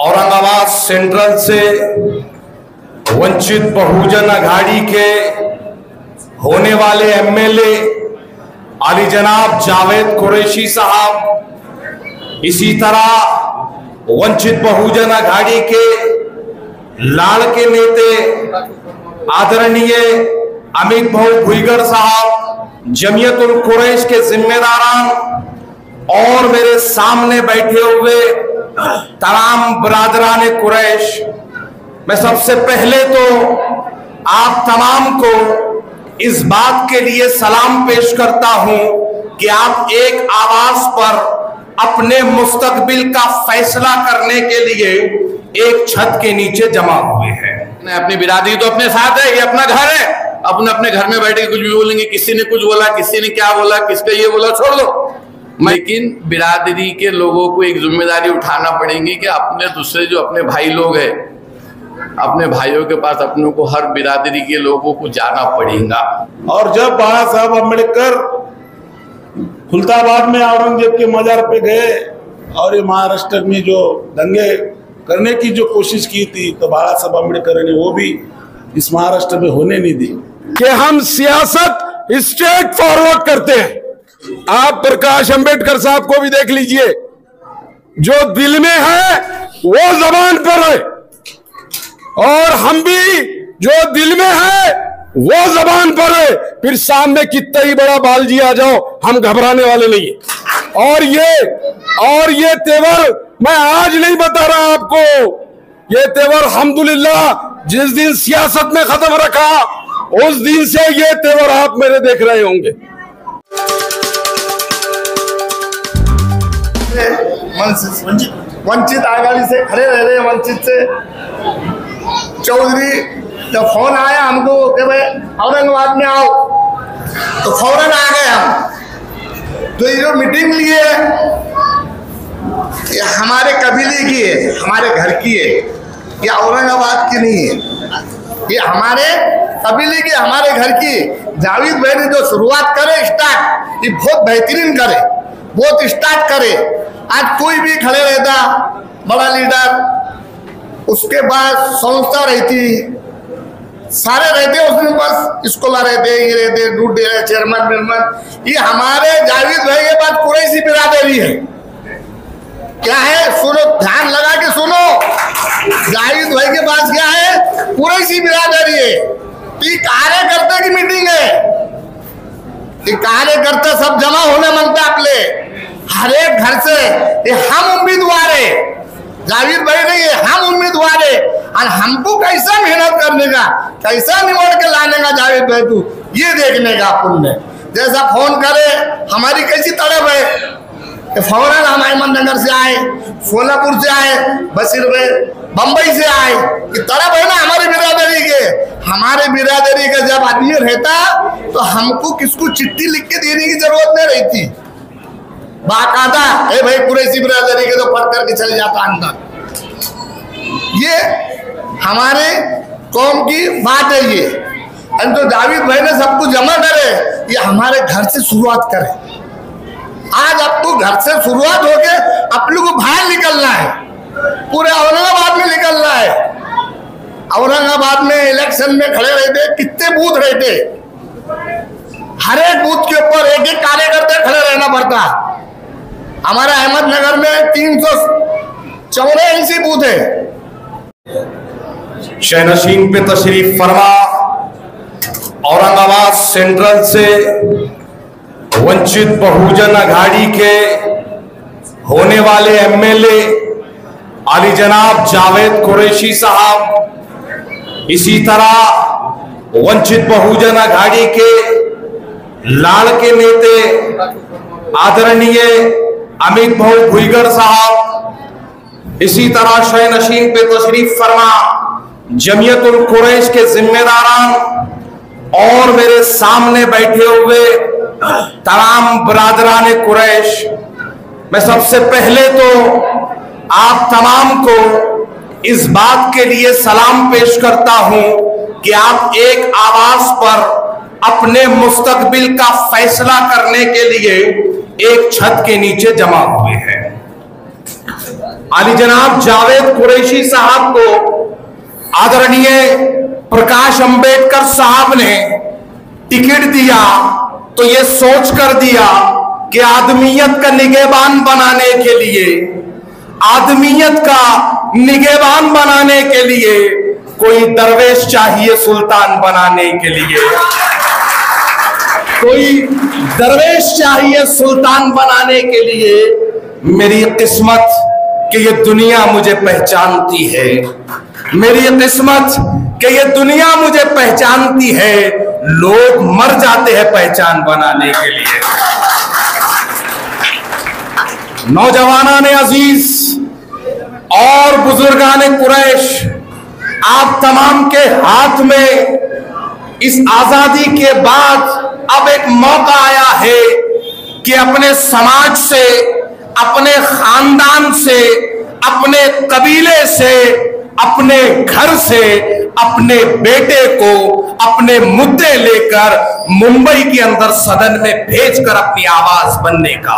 Aurangabad central से वंचित बहुजन अघाड़ी के होने वाले एमएलए अली जनाब जावेद कुरैशी साहब, इसी तरह वंचित बहुजन अघाड़ी के लाड़ के नेते आदरणीय अमित भाऊ भुईगढ़ साहब, जमीयतुल कुरैश के जिम्मेदारान और मेरे सामने बैठे हुए तमाम बरादरान कुरैश, मैं सबसे पहले तो आप तमाम को इस बात के लिए सलाम पेश करता हूं कि आप एक आवाज पर अपने मुस्तकबिल का फैसला करने के लिए एक छत के नीचे जमा हुए हैं। अपनी बिरादरी तो अपने साथ है, ये अपना घर है, अपने अपने घर में बैठ के कुछ भी बोलेंगे, किसी ने कुछ बोला, किसी ने क्या बोला, किसका ये बोला, छोड़ दो। लेकिन बिरादरी के लोगों को एक जिम्मेदारी उठाना पड़ेगी कि अपने दूसरे जो अपने भाई लोग हैं, अपने भाइयों के पास अपनों को हर बिरादरी के लोगों को जाना पड़ेगा। और जब बाबा साहब अम्बेडकर खुलताबाद में औरंगजेब के मजार पे गए और ये महाराष्ट्र में जो दंगे करने की जो कोशिश की थी, तो बाबा साहब अम्बेडकर ने वो भी इस महाराष्ट्र में होने नहीं दी कि हम सियासत स्ट्रेट फॉरवर्ड करते हैं। आप प्रकाश अंबेडकर साहब को भी देख लीजिए, जो दिल में है वो जबान पर है, और हम भी जो दिल में है वो जबान पर है। फिर सामने कितना ही बड़ा बालजी आ जाओ, हम घबराने वाले नहीं है। और ये तेवर मैं आज नहीं बता रहा आपको, ये तेवर अल्हम्दुलिल्लाह जिस दिन सियासत में खत्म रखा उस दिन से ये तेवर आप मेरे देख रहे होंगे। वंचित आघाड़ी से खड़े रह रहे, वंचित से चौधरी जब फोन आया हमको कि भाई औरंगाबाद में आओ, तो फौरन आ गए हम। तो ये जो मीटिंग ली है ये हमारे कबीले की है, हमारे घर की है, ये औरंगाबाद की नहीं है, ये हमारे कबीले की, हमारे घर की। जावेद भाई ने जो शुरुआत करे स्टार्ट, ये बहुत बेहतरीन करे, बहुत स्टार्ट करे। आज कोई भी खड़े रहता बड़ा लीडर, उसके बाद संस्था रहती, सारे रहते, उसमें बस स्कॉलर रहते, ये रहते, डूड चेयरमैन वेयरमैन। ये हमारे जावेद भाई के पास कुरैशी बिरादरी है। क्या है सुनो, ध्यान लगा के सुनो, जावेद भाई के पास क्या है, कुरैशी बिरादरी है। ये कार्यकर्ता की मीटिंग है, ये कार्यकर्ता सब जमा होने मांगता अपने हर एक घर से। ये हम उम्मीदवार है, जावेद भाई नहीं है, हम उम्मीदवार है। और हमको कैसा मेहनत करने का, कैसा निमोड़ के लाने का जावेद भाई तू, ये देखने का अपन ने। जैसा फोन करे, हमारी कैसी तड़प है, फौरन हम अहमदनगर से आए, सोलापुर से आए, बशीर भाई बम्बई से आए, कि तड़प है ना हमारी बिरादरी के। हमारे बिरादरी का जब आदमी रहता तो हमको किसको चिट्ठी लिख के देने की जरूरत नहीं रहती, बाकायदा ए भाई कुरैशी बिरादरी के तो पढ़ करके चले जाता अंदर। ये हमारे कौम की बात है। ये तो जावेद भाई ने सब कुछ जमा करे, ये हमारे घर से शुरुआत करे। आज आपको घर से शुरुआत होके आप लोग को बाहर निकलना है, पूरे औरंगाबाद में निकलना है। औरंगाबाद में इलेक्शन में खड़े रहते, कितने बूथ रहते, हर एक बूथ के ऊपर एक एक कार्यकर्ता खड़े रहना पड़ता। हमारा अहमदनगर में 384 बूथ है। शहनशीन पे तशरीफ फरमा औरंगाबाद सेंट्रल से वंचित बहुजन अघाड़ी के होने वाले एमएलए अली जनाब जावेद कुरैशी साहब, इसी तरह वंचित बहुजन अघाड़ी के लाड़ के नेते आदरणीय अमित भाऊ भुईगढ़ साहब, इसी तरह शहनशीन पे तशरीफ फरमा जमीयतुल कुरैश के जिम्मेदारान और मेरे सामने बैठे हुए तमाम बरादरान कुरैश, मैं सबसे पहले तो आप तमाम को इस बात के लिए सलाम पेश करता हूं कि आप एक आवाज पर अपने मुस्तकबिल का फैसला करने के लिए एक छत के नीचे जमा हुए हैं। आली जनाब जावेद कुरैशी साहब को आदरणीय प्रकाश अंबेडकर साहब ने टिकट दिया तो ये सोच कर दिया कि आदमियत का निगहबान बनाने के लिए, आदमियत का निगहबान बनाने के लिए कोई दरवेश चाहिए सुल्तान बनाने के लिए, कोई दरवेश चाहिए सुल्तान बनाने के लिए। मेरी किस्मत कि ये दुनिया मुझे पहचानती है, मेरी किस्मत कि ये दुनिया मुझे पहचानती है। लोग मर जाते हैं पहचान बनाने के लिए। नौजवानान अजीज और बुजुर्गान कुरैश, आप तमाम के हाथ में इस आजादी के बाद अब एक मौका आया है कि अपने समाज से, अपने खानदान से, अपने कबीले से, अपने घर से अपने बेटे को अपने मुद्दे लेकर मुंबई के अंदर सदन में भेजकर अपनी आवाज बनने का।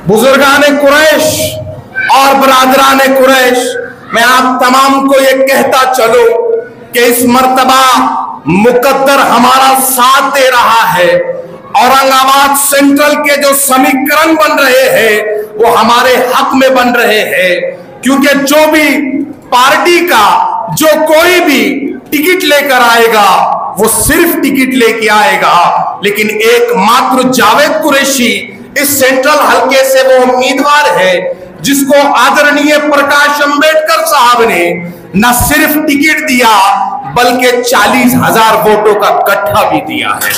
बुजुर्गान कुरैश और बरादरान कुरैश, मैं आप तमाम को ये कहता चलूं कि इस मर्तबा मुकद्दर हमारा साथ दे रहा है। औरंगाबाद सेंट्रल के जो समीकरण बन रहे हैं वो हमारे हक में बन रहे हैं, क्योंकि जो भी पार्टी का जो कोई भी टिकट लेकर आएगा वो सिर्फ टिकट लेके आएगा, लेकिन एकमात्र जावेद कुरैशी इस सेंट्रल हलके से वो उम्मीदवार है जिसको आदरणीय प्रकाश अंबेडकर साहब ने न सिर्फ टिकट दिया बल्कि 40,000 वोटों का गट्ठा भी दिया है।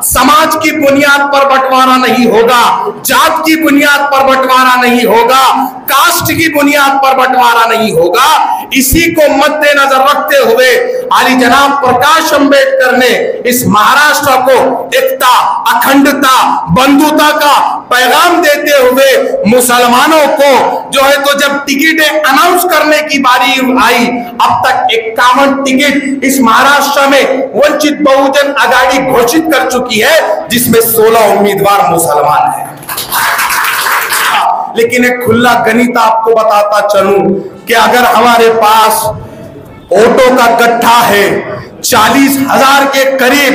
समाज की बुनियाद पर बंटवारा नहीं होगा, जात की बुनियाद पर बंटवारा नहीं होगा, कास्ट की बुनियाद पर बंटवारा नहीं होगा। इसी को मद्देनजर रखते हुए आली जनाब प्रकाश अंबेडकर ने इस महाराष्ट्र को एकता, अखंडता, बंधुता का पैगाम देते हुए मुसलमानों को जो है तो जब टिकटें अनाउंस करने की बारी आई, अब तक 51 टिकट इस महाराष्ट्र में वंचित बहुजन आघाड़ी घोषित कर चुकी है, जिसमें 16 उम्मीदवार मुसलमान हैं। लेकिन एक खुला गणित आपको बताता चलूं कि अगर हमारे पास वोटों का गट्ठा है 40,000 के करीब,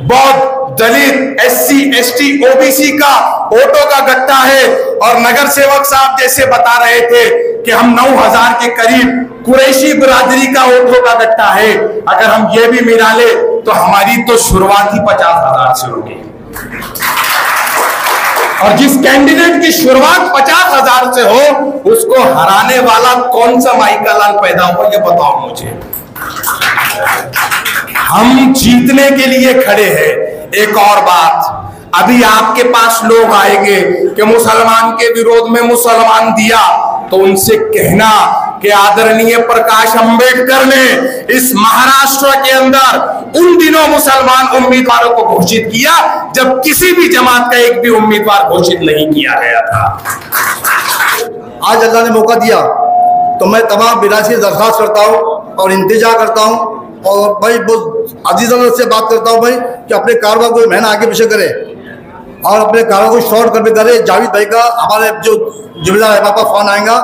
बौद्ध, दलित, SC, ST, OBC का वोटों का गट्ठा है, और नगर सेवक साहब जैसे बता रहे थे कि हम 9,000 के करीब कुरैशी बिरादरी का वोटों का गट्ठा है। अगर हम ये भी मिला ले तो हमारी तो शुरुआत ही 50,000 से होगी, और जिस कैंडिडेट की शुरुआत 50,000 से हो उसको हराने वाला कौन सा माइका लाल पैदा हुआ, ये बताओ मुझे। हम जीतने के लिए खड़े हैं। एक और बात, अभी आपके पास लोग आएंगे कि मुसलमान के विरोध में मुसलमान दिया, तो उनसे कहना कि आदरणीय प्रकाश अंबेडकर ने इस महाराष्ट्र के अंदर उन दिनों मुसलमान उम्मीदवारों को घोषित किया जब किसी भी जमात का एक भी उम्मीदवार घोषित नहीं किया गया था। आज अल्लाह ने मौका दिया तो मैं तमाम बिरादरी से दरख्वास्त करता हूँ और इंतजार करता हूँ, और भाई बहुत अजीज़ों से बात करता हूँ भाई कि अपने कारोबार को महीना आगे पीछे करे और अपने कारोबार को शॉर्ट कर भी करे। जावेद भाई का हमारे जो जिम्मेदार है पापा फोन आएगा,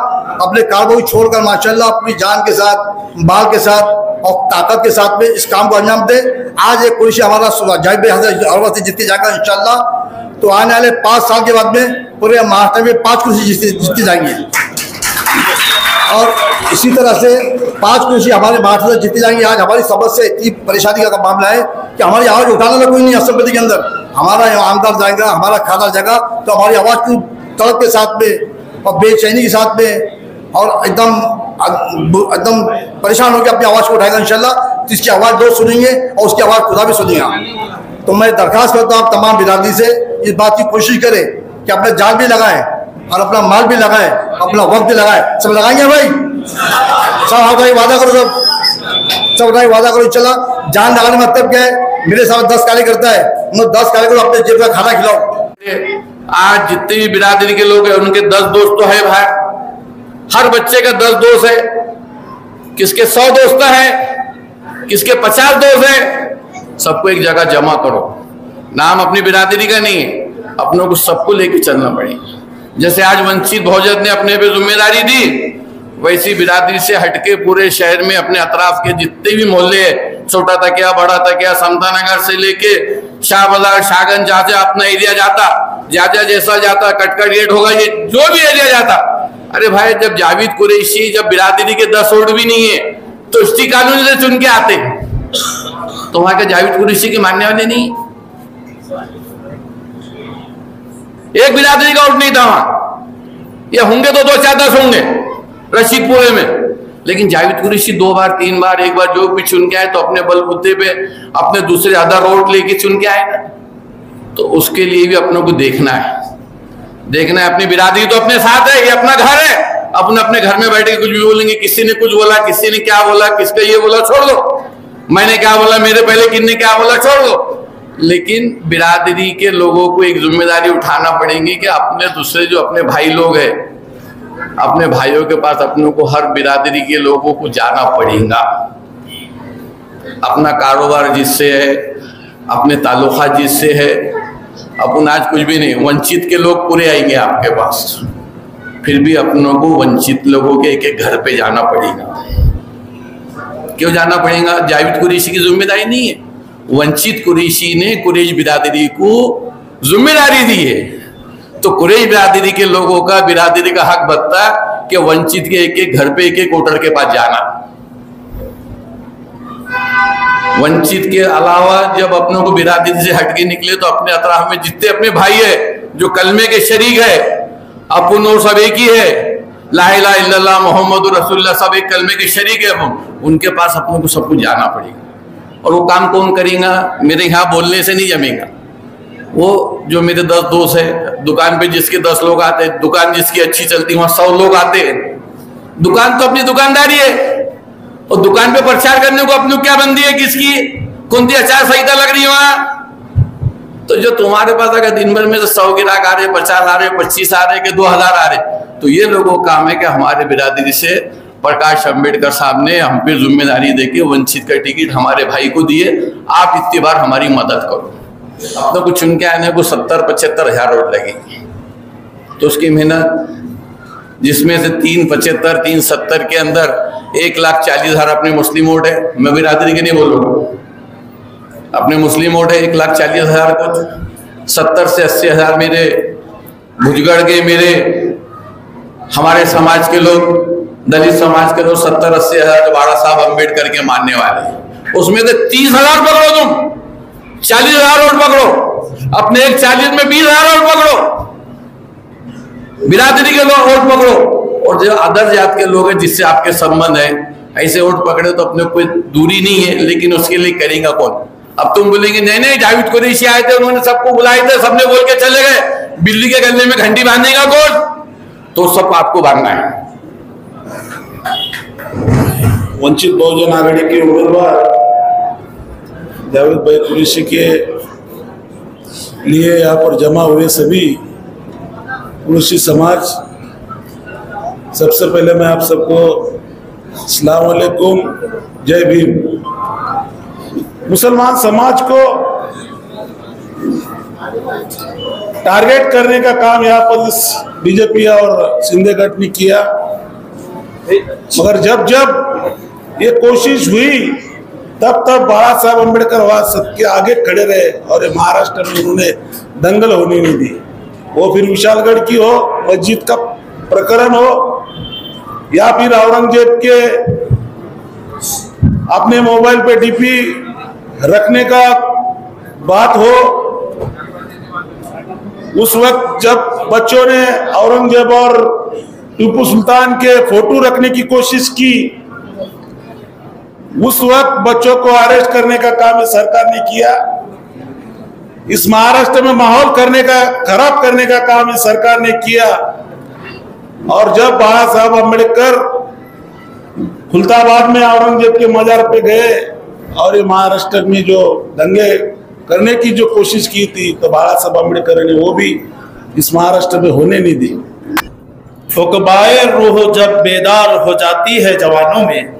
अपने कारोबार को छोड़कर माशाल्लाह अपनी जान के साथ, बाल के साथ और ताकत के साथ में इस काम को अंजाम दे। आज एक कुर्सी हमारा जावेद भाई हर से जीती जाएगा इंशाल्लाह। तो आने वाले 5 साल के बाद में पूरे महाराष्ट्र में 5 कुर्सी जीती जाएंगी, और इसी तरह से 5 कुर्सी हमारे महाराष्ट्र से जीती जाएंगी। आज हमारी समझ से इतनी परेशानी का मामला है कि हमारी आवाज़ उठाने वाला कोई नहीं है असम्बली के अंदर। हमारा आमदार जाएगा, हमारा खाना जाएगा, तो हमारी आवाज़ की तड़प के साथ में और बेचैनी के साथ में और एकदम परेशान होकर अपनी आवाज़ को उठाएगा इंशाल्लाह। तो इसकी आवाज़ लोग सुनेंगे और उसकी आवाज़ खुदा भी सुनेगा। तो मैं दरख्वास्त करता हूँ आप तमाम बिरादरी से इस बात की कोशिश करें कि अपना जान भी लगाएं और अपना माल भी लगाएं, अपना वक्त भी लगाएं। सब लगाएंगे भाई? सब भाई वादा करो, सब भाई वादा करो। चला जान लगाने का मतलब क्या है? मेरे साथ 10 कार्यकर्ता है, उन 10 कार्यकर्ता अपने जेब का खाना खिलाओ। आज जितने भी बिरादरी के लोग हैं उनके 10 दोस्त तो है भाई, हर बच्चे का 10 दोस्त है, किसके 100 दोस्त है, किसके 50 दोस्त है। सबको एक जगह जमा करो, नाम अपनी बिरादरी का नहीं है, अपनों को सबको लेके चलना पड़ेगा। जैसे आज वंचित बहुजन ने अपने पे जिम्मेदारी दी, वैसी बिरादरी से हटके पूरे शहर में अपने अतराफ के जितने भी मोहल्ले है, छोटा तकिया, बड़ा तकिया, समता नगर से लेके शाह बाजार, शाहगंज, जहाँ से अपना एरिया जाता, जाजा जैसा जाता, कटकट गेट होगा, ये जो भी एरिया जाता, अरे भाई जब जावेद कुरैशी, जब बिरादरी के 10 वोट भी नहीं है तो इष्टी कानून से चुन के आते, तो वहां के जावेद कुरैशी के मानने वाले नहीं, एक बिरादरी का वोट नहीं था वहां। या होंगे तो 2-4-10 होंगे रशीदपुरे में, लेकिन जावेद कुरैशी 2 बार 3 बार, एक बार जो भी चुन के आए तो अपने बलबूते पे अपने दूसरे आधा रोड लेके चुन के आए ना। तो उसके लिए भी अपनों को देखना है अपनी बिरादरी तो अपने साथ है, ये अपना घर है, अपने अपने घर में बैठे कुछ भी बोलेंगे, किसी ने कुछ बोला, किसी ने क्या बोला, किसका ये बोला, छोड़ दो, मैंने क्या बोला, मेरे पहले किन्ने क्या बोला, छोड़ दो। लेकिन बिरादरी के लोगों को एक जिम्मेदारी उठाना पड़ेगी कि अपने दूसरे जो अपने भाई लोग हैं, अपने भाइयों के पास अपनों को हर बिरादरी के लोगों को जाना पड़ेगा। अपना कारोबार जिससे है, अपने ताल्लुका जिससे है, अपन आज कुछ भी नहीं, वंचित के लोग पूरे आएंगे आपके पास, फिर भी अपनों को वंचित लोगों के एक घर पे जाना पड़ेगा। क्यों जाना पड़ेगा? जावेद कुरैशी की जिम्मेदारी नहीं है, वंचित कुरैशी ने कुरैश बिरादरी को जिम्मेदारी दी है। तो कुरैश बिरादरी के लोगों का, बिरादरी का हक बनता कि वंचित के एक घर पे एक वोटर के पास जाना। वंचित के अलावा जब अपनों को बिरादरी से हटके निकले तो अपने अतराफ में जितने अपने भाई है जो कलमे के शरीक है, अपन और सब एक ही है, ला इलाहा इल्लल्लाह मुहम्मदुर रसूलुल्लाह, सब एक कलमे के शरीक है, अपन उनके पास अपनों को सब कुछ जाना पड़ेगा। और वो काम कौन करेगा? मेरे यहाँ बोलने से नहीं जमेगा। वो जो मेरे 10 दोस्त है, दुकान पे जिसके 10 लोग आते हैं, दुकान जिसकी अच्छी चलती है वहां 100 लोग आते हैं। दुकान तो अपनी दुकानदारी है, और दुकान पे प्रचार करने को अपनी क्या बंदी है, किसकी कौन सी आचार संहिता लग रही है वहां? तो जो तुम्हारे पास अगर दिन भर में 100 ग्राहक आ रहे, 50 आ रहे, 25 आ रहे, 2000 आ रहे, तो ये लोगों का काम है कि हमारे बिरादरी से प्रकाश अंबेडकर साहब ने हम पे जिम्मेदारी देके वंचित का टिकट हमारे भाई को दिए, आप इतनी बार हमारी मदद करो। अपने को चुन के आने को 70-75 हजार वोट लगेगी, तो उसकी मेहनत, जिसमें से 375, 370 के अंदर 1,40,000 अपने मुस्लिम वोट है, मैं बिरादरी के नहीं बोलूँगा, अपने मुस्लिम वोट है 1,40,000 कुछ, 70 से 80 हजार मेरे भुजगढ़ के, मेरे हमारे समाज के लोग, दलित समाज के लोग 70-80 हजार बाबा साहब अम्बेडकर के मानने वाले, उसमें से 30,000 पकड़ो, तुम 40,000 वोट पकड़ो, अपने एक 40 में 20,000 वोट पकड़ो, बिरादरी के लोग वोट पकड़ो, और जो अदर जात के लोग हैं जिससे आपके संबंध है, ऐसे वोट पकड़े तो अपने कोई दूरी नहीं है, लेकिन उसके लिए करेगा कौन? अब तुम बोलेंगे नहीं नहीं जावेद कुरैशी आए थे, उन्होंने सबको बुलाए थे, सबने बोल के चले गए, बिल्ली के गले में घंटी बांधेगा कौन? तो सब आपको बांधना है। वंचित बहुजन आघाड़ी के उम्मीदवार जावेद भाई कुरैशी के लिए यहाँ पर जमा हुए सभी कुरैशी समाज, सबसे पहले मैं आप सबको अस्सलाम वालेकुम, जय भीम। मुसलमान समाज को टारगेट करने का काम यहाँ पर इस बीजेपी और शिंदे गठ ने किया, मगर जब जब ये कोशिश हुई तब बाबा साहब अम्बेडकर वहां सबके आगे खड़े रहे, और महाराष्ट्र में उन्होंने दंगल होने नहीं दी। वो फिर विशालगढ़ की हो, मस्जिद का प्रकरण हो, या फिर औरंगजेब के अपने मोबाइल पे डीपी रखने का बात हो। उस वक्त जब बच्चों ने औरंगजेब और टीपू सुल्तान के फोटो रखने की कोशिश की, उस वक्त बच्चों को अरेस्ट करने का काम इस सरकार ने किया। इस महाराष्ट्र में माहौल खराब करने का काम इस सरकार ने किया। और जब बाबा साहब अम्बेडकर खुलताबाद में औरंगजेब के मजार पे गए और ये महाराष्ट्र में जो दंगे करने की जो कोशिश की थी, तो बाबा साहब अम्बेडकर ने वो भी इस महाराष्ट्र में होने नहीं दी। रुकबाए रूह जब बेदार हो जाती है जवानों में,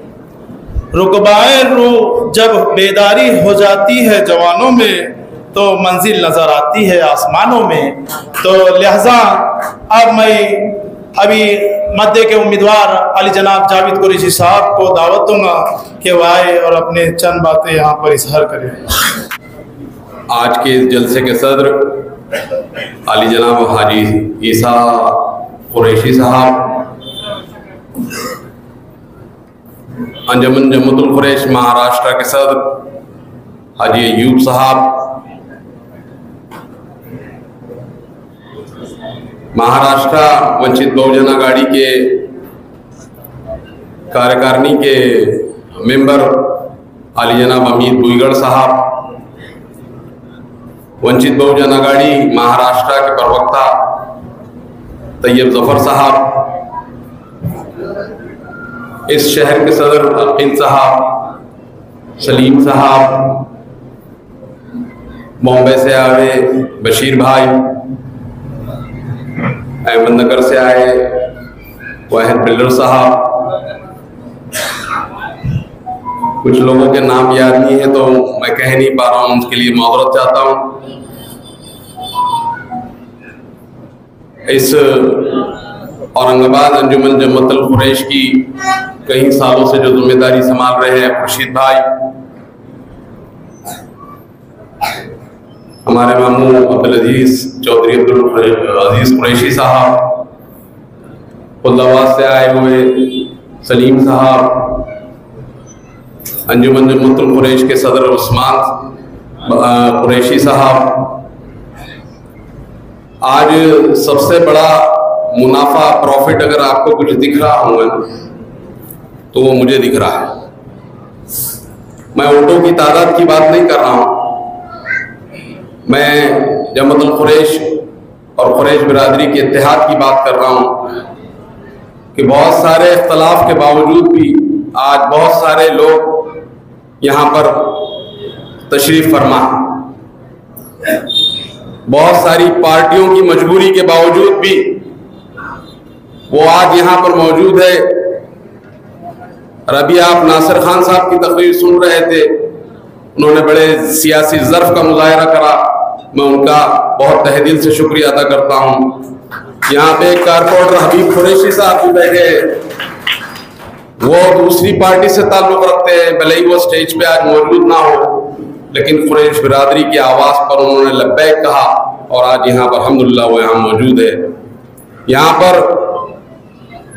रुकबाए रूह जब बेदारी हो जाती है जवानों में, तो मंजिल नज़र आती है आसमानों में। तो लिहाजा अब मैं अभी मध्य के उम्मीदवार अली जनाब जावेद कुरैशी साहब को दावत दूंगा कि वो आए और अपने चंद बातें यहाँ पर इजहार करें। आज के इस जलसे के सदर अली जनाब हाजी ईसा कुरैशी साहब, अंजुमन जम्मतुल कुरैश महाराष्ट्र के सदर हाजी अयूब साहब, महाराष्ट्र वंचित बहुजन आघाड़ी के कार्यकारिणी के मेंबर अली जनाब अमित भुईगढ़ साहब, वंचित बहुजन आघाड़ी महाराष्ट्र के प्रवक्ता तैयब जफर साहब, इस शहर के सदर अकील साहब, सलीम साहब, बॉम्बे से आए बशीर भाई, अहमदनगर से आए वाहिद बिल्डर साहब, कुछ लोगों के नाम याद नहीं है तो मैं कह नहीं पा रहा हूं, उनके लिए माजरत चाहता हूं। इस औरंगाबाद अंजुमन जम्मतुल कुरैश की कई सालों से जो जिम्मेदारी संभाल रहे हैं खुर्शीद भाई, हमारे मामू अब्दुल अजीज चौधरी अब्दुल अजीज कुरैशी साहब, खुल्दाबाद से आए हुए सलीम साहब, अंजुमन जम्मतुल कुरैश के सदर उस्मान कुरैशी साहब। आज सबसे बड़ा मुनाफा प्रॉफिट अगर आपको कुछ दिख रहा होगा तो वो मुझे दिख रहा है। मैं वोटों की तादाद की बात नहीं कर रहा हूं, मैं जम्मतुल कुरैश और कुरैश बिरादरी के इत्तेहाद की बात कर रहा हूं कि बहुत सारे इख्तलाफ के बावजूद भी आज बहुत सारे लोग यहाँ पर तशरीफ फरमा, बहुत सारी पार्टियों की मजबूरी के बावजूद भी वो आज यहाँ पर मौजूद है। और अभी आप नासिर खान साहब की तकरीर सुन रहे थे, उन्होंने बड़े सियासी ज़र्फ का मुजाहरा करा, मैं उनका बहुत तहे दिल से शुक्रिया अदा करता हूँ। यहाँ पे कारपोरेटर हबीब कुरैशी साहब भी बैठे हैं, वो दूसरी पार्टी से ताल्लुक रखते हैं, भले ही वो स्टेज पे आज मौजूद ना हो, लेकिन कुरैश बिरादरी की आवाज़ पर उन्होंने लब्बैक कहा और आज यहाँ पर अल्हम्दुलिल्लाह वो यहाँ मौजूद है। यहाँ पर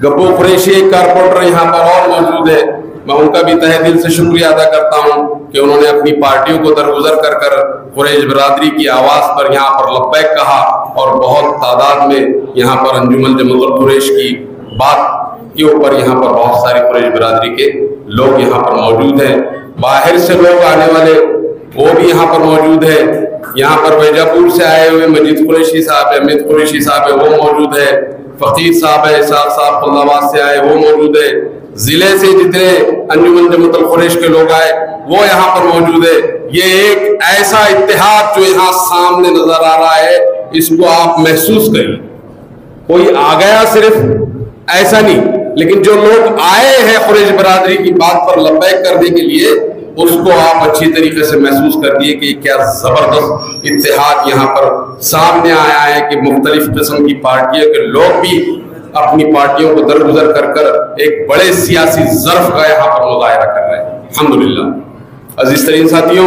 गप्पू कुरैशी एक कारपोरेटर यहाँ पर और मौजूद है, मैं उनका भी तहे दिल से शुक्रिया अदा करता हूँ कि उन्होंने अपनी पार्टियों को दरगुजर कर कर कुरैश बिरादरी की आवाज़ पर यहाँ पर लब्बैक कहा और बहुत तादाद में यहाँ पर अंजुमन जम्मतुल कुरैश की बात के ऊपर यहाँ पर बहुत सारी कुरैश बिरादरी के लोग यहाँ पर मौजूद हैं। बाहर से लोग आने वाले वो भी यहाँ पर मौजूद है। यहाँ पर वैजापुर से आए हुए मजीद कुरैशी साहब है, अमित कुरैशी साहब है, वो मौजूद है। फकीर साहब है, इसाक साहब खुल्दाबाद से आए, वो मौजूद है। जिले से जितने अंजुमन जम्मतुल कुरैश के लोग आए वो यहाँ पर मौजूद है। ये एक ऐसा इत्तेहाद जो यहाँ सामने नजर आ रहा है, इसको आप महसूस करिए। कोई आ गया सिर्फ ऐसा नहीं, लेकिन जो लोग आए हैं कुरैश बिरादरी की बात पर लब्बैक करने के लिए, उसको आप अच्छी तरीके से महसूस कर दिए कि क्या जबरदस्त इत्तेहाद यहाँ पर सामने आया है कि मुख्तलिफ किस्म की पार्टियों के लोग भी अपनी पार्टियों को दरगुजर कर कर एक बड़े सियासी ज़र्फ का यहाँ पर मुजाहरा कर रहे हैं। अल्हम्दुलिल्लाह अजीज तरीन साथियों,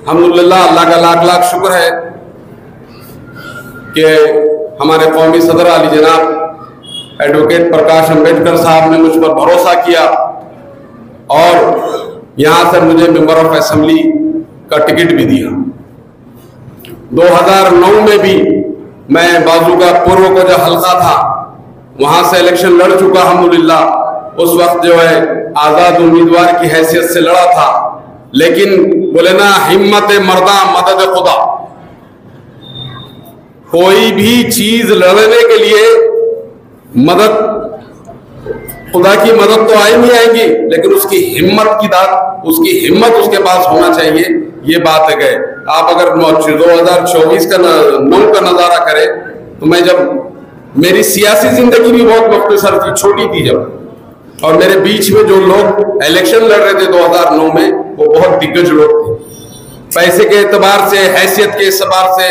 अल्हम्दुलिल्लाह अल्लाह का लाख लाख शुक्र है कि हमारे कौमी सदर अली जनाब एडवोकेट प्रकाश अम्बेडकर साहब ने मुझ पर भरोसा किया और यहाँ से मुझे मेंबर ऑफ असेंबली का टिकट भी दिया। 2009 में भी मैं बाजू का पूर्व को जो हल्का था वहां से इलेक्शन लड़ चुका अल्हम्दुलिल्लाह। उस वक्त जो है आजाद उम्मीदवार की हैसियत से लड़ा था, लेकिन बोले ना हिम्मत मर्दा मदद खुदा। कोई भी चीज लड़ने के लिए मदद, खुदा की मदद तो आई नहीं आएगी, लेकिन उसकी हिम्मत की दाद, उसकी हिम्मत उसके पास होना चाहिए। ये बात है। आप अगर 2024 का 9 का नजारा करें तो मैं जब मेरी सियासी जिंदगी भी बहुत मुख्तसर थी, छोटी थी जब, और मेरे बीच में जो लोग इलेक्शन लड़ रहे थे 2009 में वो बहुत दिग्गज लोग थे। पैसे के एतबार से, हैसियत के एतबार से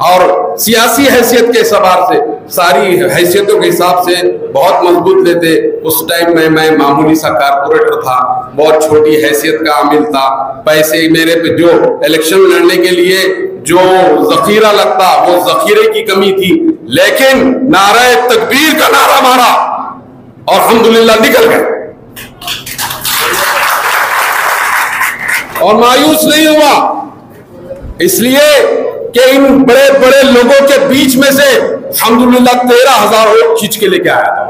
और सियासी हैसियत के एतबार से, सारी हैसियतों के हिसाब से बहुत मजबूत लेते। उस टाइम में मैं मामूली सा कारपोरेटर था, बहुत छोटी हैसियत का आमिल था। पैसे मेरे पे जो इलेक्शन लड़ने के लिए जो जखीरा लगता वो जखीरे की कमी थी, लेकिन नारे तकबीर का नारा मारा और अल्हम्दुलिल्लाह निकल गए और मायूस नहीं हुआ, इसलिए कि इन बड़े बड़े लोगों के बीच में से अल्हम्दुलिल्लाह 13,000 वोट खींच के लेके आया था।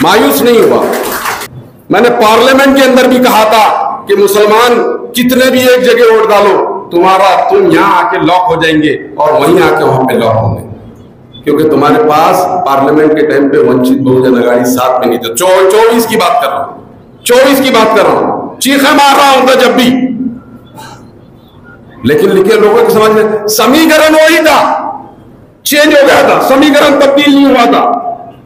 मायूस नहीं हुआ। मैंने पार्लियामेंट के अंदर भी कहा था कि मुसलमान कितने भी एक जगह वोट डालो, तुम यहां आके लॉक हो जाएंगे और वहीं आके वहां पे लॉक होंगे, क्योंकि तुम्हारे पास पार्लियामेंट के टाइम पे वंचित बहुजन आघाड़ी साथ में नहीं था। 24 की बात कर रहा हूं, 24 की बात कर रहा हूं, चीखें मार रहा हूं जब भी, लेकिन लिखे लोगों की समझ में समीकरण वही था, चेंज हो गया था, समीकरण तब्दील नहीं हुआ था।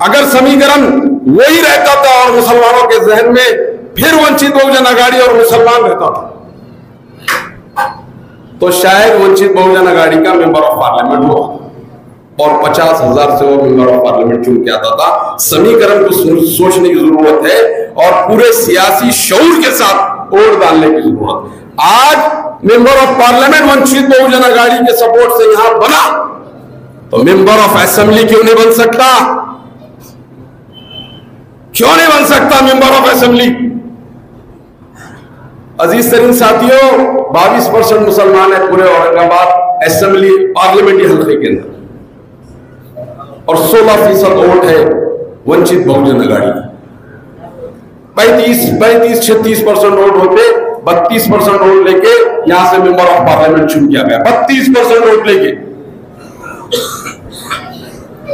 अगर समीकरण वही रहता था और मुसलमानों के जहन में फिर वंचित बहुजन आघाड़ी और मुसलमान रहता था, तो शायद वंचित बहुजन आघाड़ी का मेंबर ऑफ पार्लियामेंट हुआ और 50,000 से वो मेंबर ऑफ पार्लियामेंट चुन के आता था। समीकरण को सोचने की जरूरत है और पूरे सियासी शऊर के साथ वोट डालने की जरूरत है। आज member of parliament Vanchit Bahujan Aghadi के सपोर्ट से यहां बना, तो मेंबर ऑफ असेंबली क्यों नहीं बन सकता? क्यों नहीं बन सकता मेंबर ऑफ असेंबली? अजीज तरीन साथियों, 22% मुसलमान है पूरे औरंगाबाद असेंबली पार्लियामेंटी हल्के के अंदर और 16% वोट है वंचित बहुजन आघाड़ी। 35-36% वोट होते, 32% वोट लेके यहां से मेंबर ऑफ पार्लियामेंट चुन किया गया। 32% वोट लेके।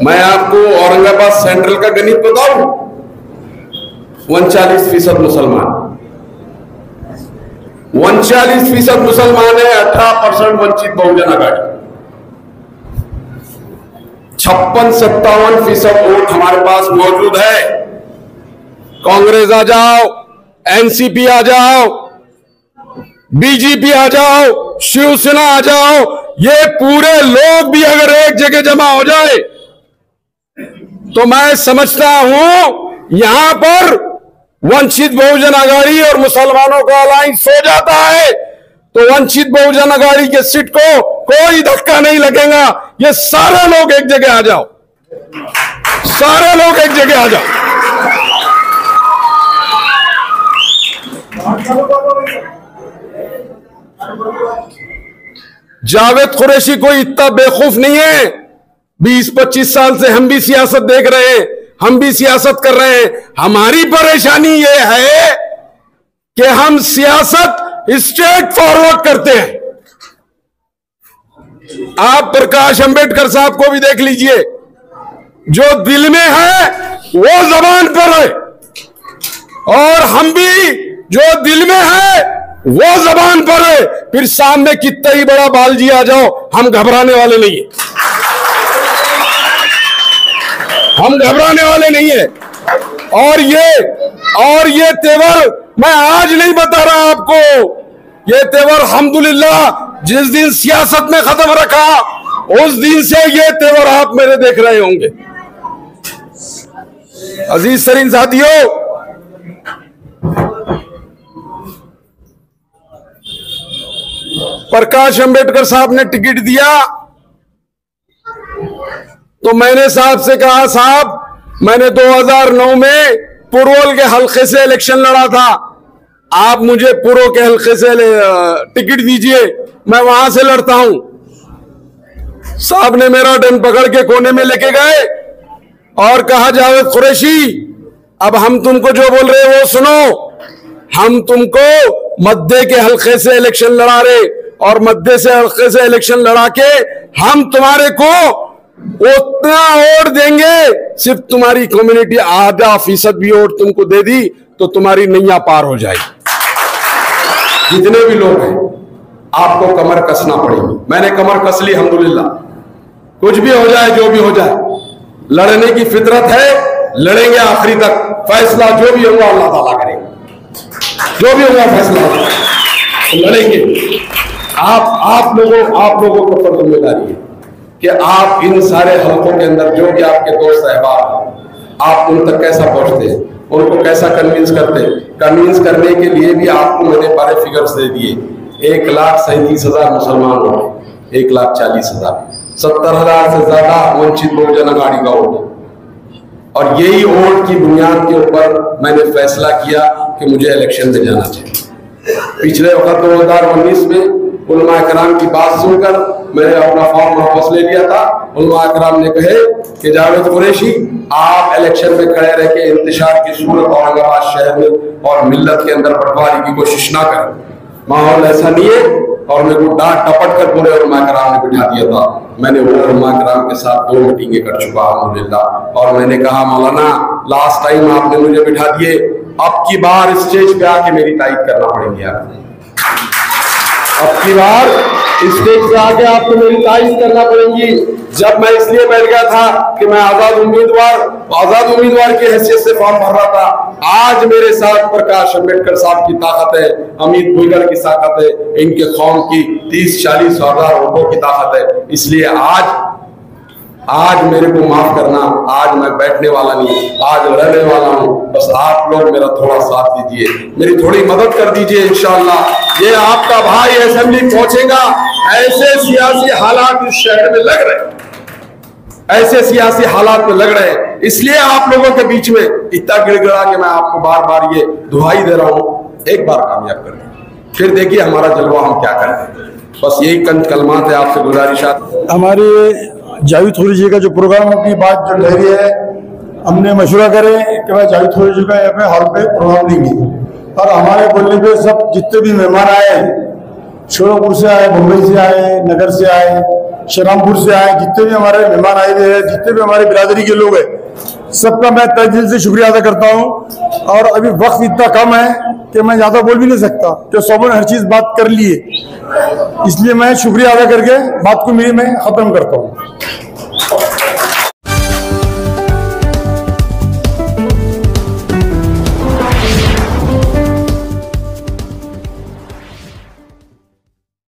मैं आपको औरंगाबाद सेंट्रल का गणित बताऊं, 39% मुसलमान, 39% मुसलमान है, 18% वंचित बहुजन आघाड़ी, 56-57% वोट हमारे पास मौजूद है। कांग्रेस आ जाओ, एनसीपी आ जाओ, बीजेपी आ जाओ, शिवसेना आ जाओ, ये पूरे लोग भी अगर एक जगह जमा हो जाए तो मैं समझता हूं यहां पर वंचित बहुजन आघाड़ी और मुसलमानों का अलायंस हो जाता है तो वंचित बहुजन आघाड़ी के सीट को कोई धक्का नहीं लगेगा। ये सारे लोग एक जगह आ जाओ, सारे लोग एक जगह आ जाओ। जावेद कुरैशी कोई इतना बेवकूफ नहीं है। 20-25 साल से हम भी सियासत देख रहे हैं, हम भी सियासत कर रहे हैं। हमारी परेशानी यह है कि हम सियासत स्ट्रेट फॉरवर्ड करते हैं। आप प्रकाश अंबेडकर साहब को भी देख लीजिए, जो दिल में है वो जबान पर है, और हम भी जो दिल में है वो जबान पर है। फिर सामने कितना ही बड़ा बालजी आ जाओ, हम घबराने वाले नहीं है, हम घबराने वाले नहीं है। और ये तेवर मैं आज नहीं बता रहा आपको, ये तेवर अल्हम्दुलिल्लाह जिस दिन सियासत में खत्म रखा उस दिन से ये तेवर आप मेरे देख रहे होंगे। अजीज तरीन साथियों, प्रकाश अंबेडकर साहब ने टिकट दिया तो मैंने साहब से कहा, साहब मैंने 2009 में पुरोल के हल्के से इलेक्शन लड़ा था, आप मुझे पुरो के हल्के से टिकट दीजिए, मैं वहां से लड़ता हूं। साहब ने मेरा डंड पकड़ के कोने में लेके गए और कहा, जावेद कुरैशी अब हम तुमको जो बोल रहे हैं वो सुनो, हम तुमको मध्य के हल्के से इलेक्शन लड़ा रहे और मध्य से हल्के से इलेक्शन लड़ा के हम तुम्हारे को उतना वोट देंगे, सिर्फ तुम्हारी कम्युनिटी आधा फीसद भी वोट तुमको दे दी तो तुम्हारी नैया पार हो जाएगी। जितने भी लोग हैं आपको कमर कसना पड़ेगी। मैंने कमर कस ली अल्हम्दुलिल्लाह। कुछ भी हो जाए, जो भी हो जाए, लड़ने की फितरत है, लड़ेंगे आखिरी तक। फैसला जो भी होगा अल्लाह ताला करेगा, जो भी होगा फैसला होगा। लड़ेंगे। आप लोगों के ऊपर जिम्मेदारी है कि आप इन सारे हलकों के अंदर जो भी आपके दोस्त अहबाब हैं, आप उन तक कैसा पहुंचते हैं, उनको कैसा कन्विंस करते हैं। कन्विंस करने के लिए भी आपको मैंने बड़े फिगर्स दे दिए। 1,37,000 मुसलमान वोट, 1,40,000, 70,000 से ज्यादा वंचित बहुजन अघाड़ी का वोट, और यही वोट की बुनियाद के ऊपर मैंने फैसला किया कि मुझे इलेक्शन में जाना चाहिए। पिछले वक्त 2019 में उलमा कराम की बात सुनकर मैंने अपना फॉर्म वापस ले लिया था। उलमा कराम ने कहे कि जावेद कुरैशी, आप इलेक्शन में खड़े रह के इंतशार की सूरत औरंगाबाद शहर में और मिल्लत के अंदर बंटवारे की कोशिश ना करें, माहौल ऐसा नहीं है। और मेरे को डांट टपट कर पूरे उलमा कराम ने बिठा दिया था। मैंने वो उलमा कराम के साथ 2 मीटिंगें कर चुका अल्हम्दुलिल्लाह, और मैंने कहा मौलाना लास्ट टाइम आपने मुझे बिठा दिए, अब की बार स्टेज पे आके मेरी तारीफ करना पड़ेगी आपको। अब की बार स्टेज पे आके आपको मेरी तारीफ करना पड़ेगी। जब मैं इसलिए बैठ गया था कि मैं आजाद उम्मीदवार की हैसियत से फॉर्म भर रहा था। आज मेरे साथ प्रकाश अम्बेडकर साहब की ताकत है, अमित भुईगल की ताकत है, इनके कौम की 30-40 हजार वोटों की ताकत है। इसलिए आज मेरे को माफ करना, आज मैं बैठने वाला नहीं, आज रहने वाला हूं। बस आप लोग मेरा थोड़ा साथ दीजिए, मेरी थोड़ी मदद कर दीजिए। इंशाअल्लाह ये आपका भाई असेंबली पहुंचेगा। ऐसे सियासी हालात इस शहर में लग रहे हैं, ऐसे सियासी हालात में लग रहे हैं, इसलिए आप लोगों के बीच में इतना गिड़गिड़ा के मैं आपको बार बार ये दुहाई दे रहा हूं, एक बार कामयाब कर दें, फिर देखिए हमारा जलवा हम क्या करते हैं। बस यही कलमात है, आपसे गुजारिशात। हमारे जावेद कुरैशी का जो प्रोग्राम की बात जो लहरी है, हमने मशवरा करे कि भाई जावेद कुरैशी का यहाँ पे हॉल पे प्रोग्राम देंगे, और हमारे बोलने पे सब जितने भी मेहमान आए, शोरपुर से आए, मुंबई से आए, नगर से आए, श्रीरामपुर से आए, जितने भी हमारे मेहमान आए हुए हैं, जितने भी हमारे बिरादरी के लोग हैं, सबका मैं तहे दिल से शुक्रिया अदा करता हूँ। और अभी वक्त इतना कम है कि मैं ज़्यादा बोल भी नहीं सकता, कि सबने हर चीज़ बात कर ली है, इसलिए मैं शुक्रिया अदा करके बात को मेरी मैं ख़त्म करता हूँ।